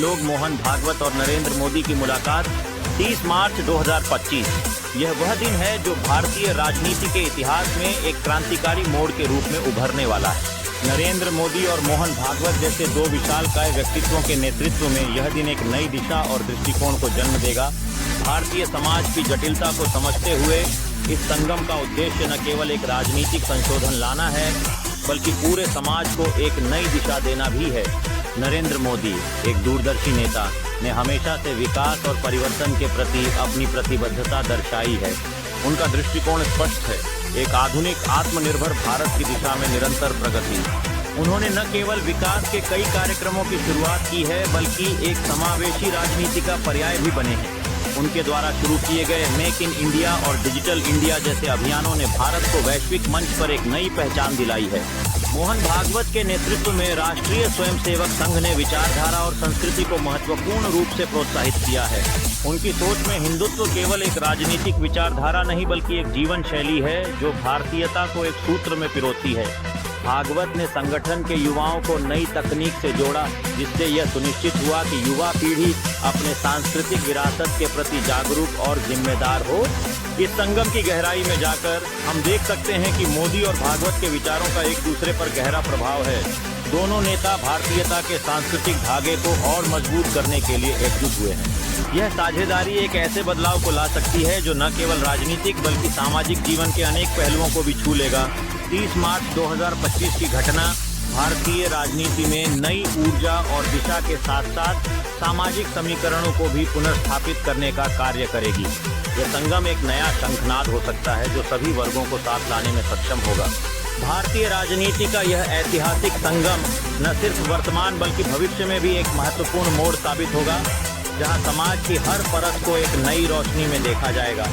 लोग मोहन भागवत और नरेंद्र मोदी की मुलाकात 30 मार्च 2025। यह वह दिन है जो भारतीय राजनीति के इतिहास में एक क्रांतिकारी मोड़ के रूप में उभरने वाला है। नरेंद्र मोदी और मोहन भागवत जैसे दो विशालकाय व्यक्तित्वों के नेतृत्व में यह दिन एक नई दिशा और दृष्टिकोण को जन्म देगा। भारतीय समाज की जटिलता को समझते हुए इस संगम का उद्देश्य न केवल एक राजनीतिक संशोधन लाना है, बल्कि पूरे समाज को एक नई दिशा देना भी है। नरेंद्र मोदी, एक दूरदर्शी नेता, ने हमेशा से विकास और परिवर्तन के प्रति अपनी प्रतिबद्धता दर्शाई है। उनका दृष्टिकोण स्पष्ट है, एक आधुनिक आत्मनिर्भर भारत की दिशा में निरंतर प्रगति। उन्होंने न केवल विकास के कई कार्यक्रमों की शुरुआत की है, बल्कि एक समावेशी राजनीति का पर्याय भी बने हैं। उनके द्वारा शुरू किए गए मेक इन इंडिया और डिजिटल इंडिया जैसे अभियानों ने भारत को वैश्विक मंच पर एक नई पहचान दिलाई है। मोहन भागवत के नेतृत्व में राष्ट्रीय स्वयंसेवक संघ ने विचारधारा और संस्कृति को महत्वपूर्ण रूप से प्रोत्साहित किया है। उनकी सोच में हिंदुत्व केवल एक राजनीतिक विचारधारा नहीं, बल्कि एक जीवन शैली है जो भारतीयता को एक सूत्र में पिरोती है। भागवत ने संगठन के युवाओं को नई तकनीक से जोड़ा, जिससे यह सुनिश्चित हुआ कि युवा पीढ़ी अपने सांस्कृतिक विरासत के प्रति जागरूक और जिम्मेदार हो। इस संगम की गहराई में जाकर हम देख सकते हैं कि मोदी और भागवत के विचारों का एक दूसरे पर गहरा प्रभाव है। दोनों नेता भारतीयता के सांस्कृतिक धागे को और मजबूत करने के लिए एकजुट हुए हैं। यह साझेदारी एक ऐसे बदलाव को ला सकती है जो न केवल राजनीतिक बल्कि सामाजिक जीवन के अनेक पहलुओं को भी छू लेगा। 30 मार्च 2025 की घटना भारतीय राजनीति में नई ऊर्जा और दिशा के साथ साथ सामाजिक समीकरणों को भी पुनर्स्थापित करने का कार्य करेगी। यह संगम एक नया शंखनाद हो सकता है जो सभी वर्गों को साथ लाने में सक्षम होगा। भारतीय राजनीति का यह ऐतिहासिक संगम न सिर्फ वर्तमान बल्कि भविष्य में भी एक महत्वपूर्ण मोड़ साबित होगा, जहां समाज की हर परत को एक नई रोशनी में देखा जाएगा।